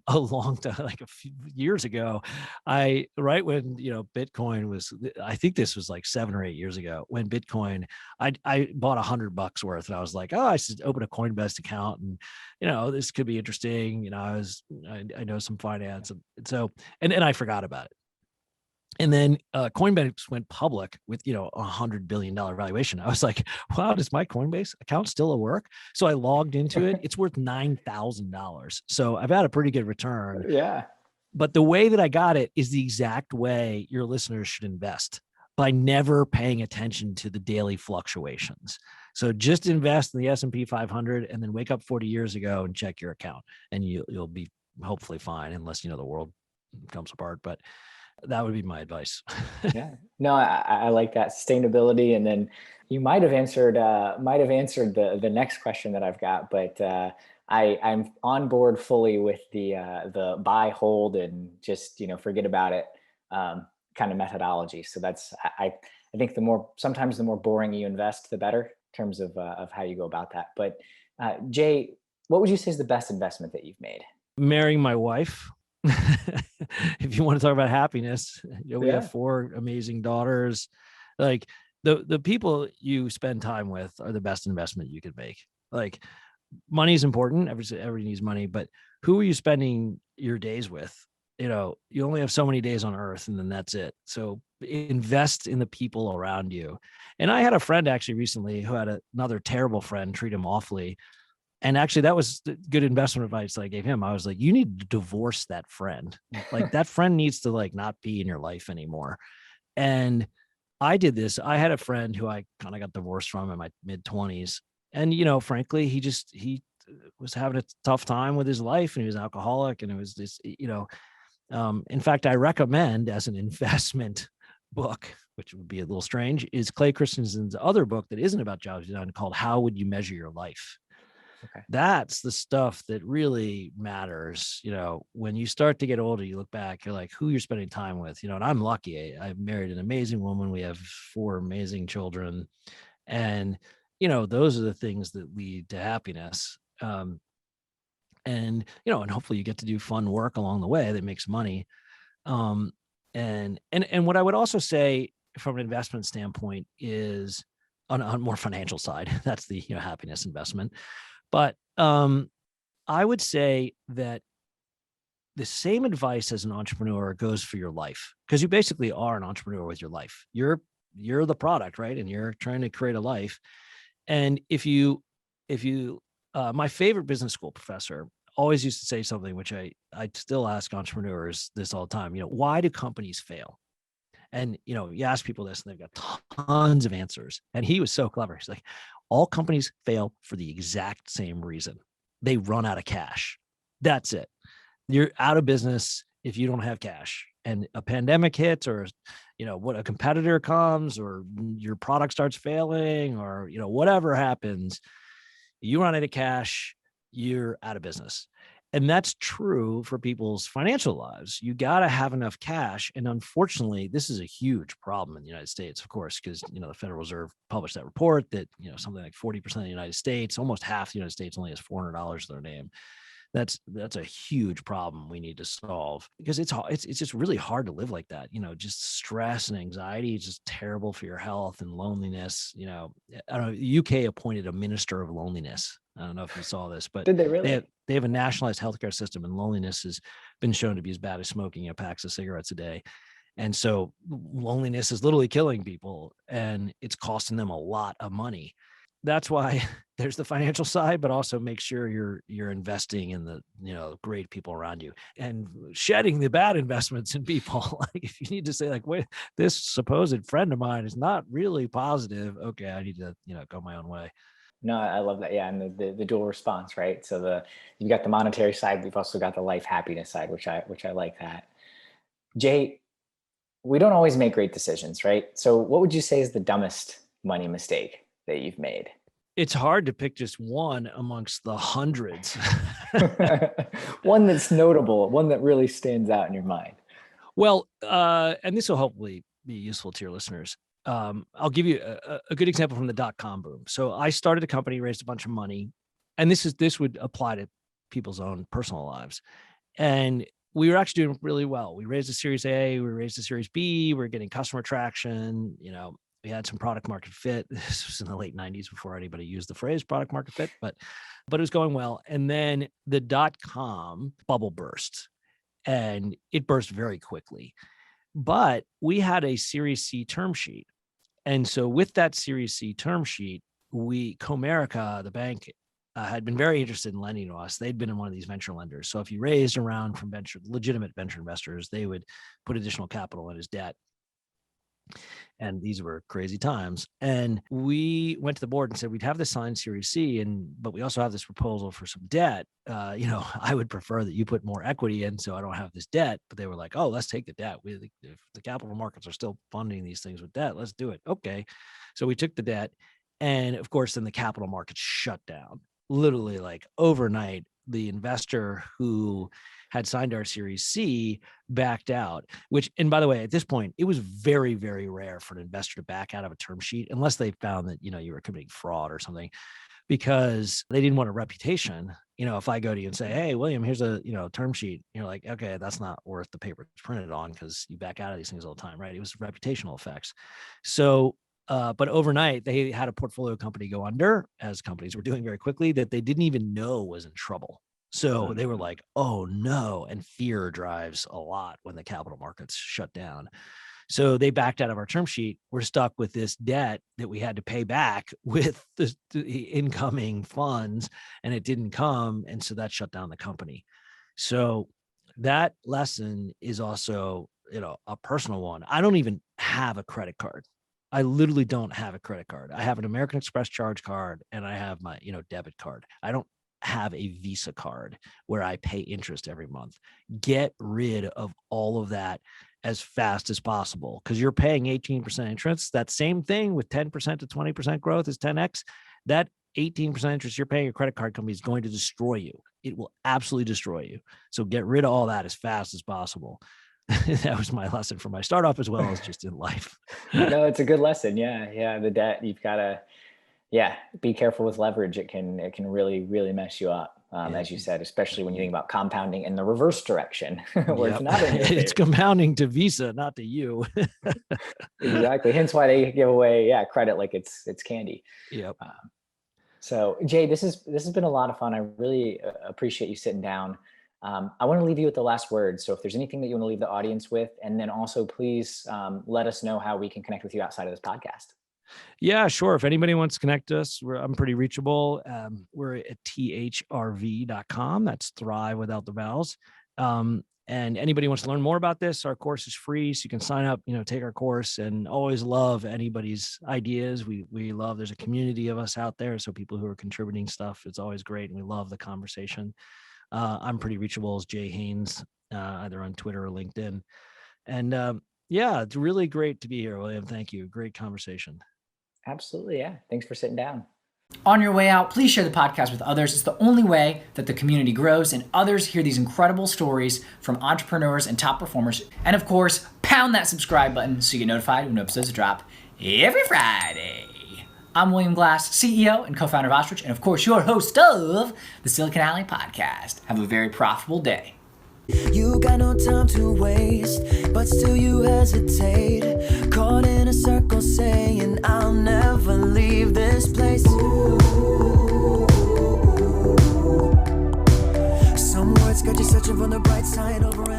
a long time, like a few years ago, right when Bitcoin was, I think this was like 7 or 8 years ago, when Bitcoin, I bought $100 worth, and I was like, oh, I should open a Coinbase account, and this could be interesting. I know some finance, and so and I forgot about it. And then Coinbase went public with $100 billion valuation. I was like, wow, does my Coinbase account still work? So I logged into it. It's worth $9,000. So I've had a pretty good return. Yeah. But the way that I got it is the exact way your listeners should invest, by never paying attention to the daily fluctuations. So just invest in the S&P 500 and then wake up 40 years ago and check your account, and you'll be hopefully fine, unless the world comes apart. But that would be my advice. Yeah. No, I like that sustainability. And then, You might have answered the next question that I've got, but I'm on board fully with the buy, hold, and just forget about it kind of methodology. So I think sometimes the more boring you invest, the better in terms of how you go about that. But Jay, what would you say is the best investment that you've made? Marrying my wife. If you want to talk about happiness, we Yeah. have 4 amazing daughters. Like the people you spend time with are the best investment you could make. Like money is important. Everybody needs money, but who are you spending your days with? You only have so many days on earth, and then that's it. So invest in the people around you. And I had a friend actually recently who had another terrible friend treat him awfully. And actually, that was the good investment advice that I gave him. I was like, you need to divorce that friend. Like that friend needs to not be in your life anymore. And I did this. I had a friend who I kind of got divorced from in my mid-20s. And, frankly, he was having a tough time with his life, and he was an alcoholic. And it was this, in fact, I recommend as an investment book, which would be a little strange, is Clay Christensen's other book that isn't about job design called How Would You Measure Your Life? Okay. That's the stuff that really matters. When you start to get older, you look back, you're like, who you're spending time with, and I'm lucky. I married an amazing woman. We have 4 amazing children. And, those are the things that lead to happiness. And hopefully you get to do fun work along the way that makes money. And what I would also say from an investment standpoint is on more financial side, that's the, happiness investment. But I would say that the same advice as an entrepreneur goes for your life, because you basically are an entrepreneur with your life. You're the product, right? And you're trying to create a life. And if you, my favorite business school professor always used to say something, which I still ask entrepreneurs this all the time, why do companies fail? And, you ask people this and they've got tons of answers. And he was so clever. He's like, all companies fail for the exact same reason. They run out of cash. That's it. You're out of business if you don't have cash. And a pandemic hits, or, what a competitor comes, or your product starts failing, or, whatever happens, you run out of cash, you're out of business. And that's true for people's financial lives. You got to have enough cash. And unfortunately, this is a huge problem in the United States, of course, because, the Federal Reserve published that report that, something like 40% of the United States, almost half the United States only has $400 to their name. That's a huge problem we need to solve, because it's just really hard to live like that. Just stress and anxiety is just terrible for your health, and loneliness. I don't know. The UK appointed a minister of loneliness. I don't know if you saw this, but Did they really? they have a nationalized healthcare system, and loneliness has been shown to be as bad as smoking packs of cigarettes a day. And so loneliness is literally killing people, and it's costing them a lot of money. That's why there's the financial side, but also make sure you're investing in the, great people around you, and shedding the bad investments in people. Like if you need to say like, wait, this supposed friend of mine is not really positive. Okay, I need to, go my own way. No, I love that. Yeah, and the dual response, right? So you've got the monetary side, you've also got the life happiness side, which I like that. Jay, we don't always make great decisions, right? So what would you say is the dumbest money mistake that you've made? It's hard to pick just one amongst the hundreds. One that's notable, one that really stands out in your mind. Well, and this will hopefully be useful to your listeners. I'll give you a good example from the dot-com boom. So I started a company, raised a bunch of money, and this would apply to people's own personal lives. And we were actually doing really well. We raised a Series A, we raised a Series B, we were getting customer traction. We had some product market fit. This was in the late 90s before anybody used the phrase product market fit, but it was going well. And then the dot-com bubble burst, and it burst very quickly. But we had a Series C term sheet. And so with that Series C term sheet, Comerica, the bank, had been very interested in lending to us. They'd been in one of these venture lenders. So if you raised around from legitimate venture investors, they would put additional capital in as debt. And these were crazy times. And we went to the board and said, we'd have this signed Series C, but we also have this proposal for some debt. I would prefer that you put more equity in so I don't have this debt. But they were like, oh, let's take the debt. If the capital markets are still funding these things with debt, let's do it. Okay. So we took the debt. And of course, then the capital markets shut down. Literally, like overnight, the investor who had signed our Series C backed out, and by the way, at this point, it was very, very rare for an investor to back out of a term sheet unless they found that, you were committing fraud or something, because they didn't want a reputation. If I go to you and say, hey, William, here's a, term sheet, you're like, okay, that's not worth the paper it's printed on, because you back out of these things all the time, right? It was reputational effects. So, but overnight, they had a portfolio company go under, as companies were doing very quickly, that they didn't even know was in trouble. So they were like, oh no. And fear drives a lot when the capital markets shut down. So they backed out of our term sheet. We're stuck with this debt that we had to pay back with the incoming funds, and it didn't come. And so that shut down the company. So that lesson is also, a personal one. I don't even have a credit card. I literally don't have a credit card. I have an American Express charge card, and I have my, debit card. I don't have a Visa card where I pay interest every month. Get rid of all of that as fast as possible, because you're paying 18% interest. That same thing with 10% to 20% growth is 10x. That 18% interest you're paying your credit card company is going to destroy you. It will absolutely destroy you. So get rid of all that as fast as possible. That was my lesson for my startup as well as just in life. No, it's a good lesson. Yeah. The debt, you've got to, be careful with leverage. It can really, really mess you up. As you said, especially when you think about compounding in the reverse direction, where it's not in your favor. It's compounding to Visa, not to you. Exactly. Hence why they give away, credit like it's candy. Yep. So Jay, this has been a lot of fun. I really appreciate you sitting down. I want to leave you with the last word. So if there's anything that you want to leave the audience with, and then also please let us know how we can connect with you outside of this podcast. Yeah, sure. If anybody wants to connect to us, I'm pretty reachable. We're at thrv.com. That's Thrv without the vowels. And anybody wants to learn more about this, our course is free. So you can sign up, take our course, and always love anybody's ideas. We love, there's a community of us out there. So people who are contributing stuff, it's always great. And we love the conversation. I'm pretty reachable as Jay Haynes, either on Twitter or LinkedIn. And it's really great to be here, William. Thank you. Great conversation. Absolutely. Yeah. Thanks for sitting down. On your way out, please share the podcast with others. It's the only way that the community grows and others hear these incredible stories from entrepreneurs and top performers. And of course, pound that subscribe button so you get notified when episodes drop every Friday. I'm William Glass, CEO and co-founder of Ostrich, and of course, your host of the Silicon Alley Podcast. Have a very profitable day. You got no time to waste, but still you hesitate. Caught in a circle saying, I'll never leave this place. Some words got you searching for the bright side over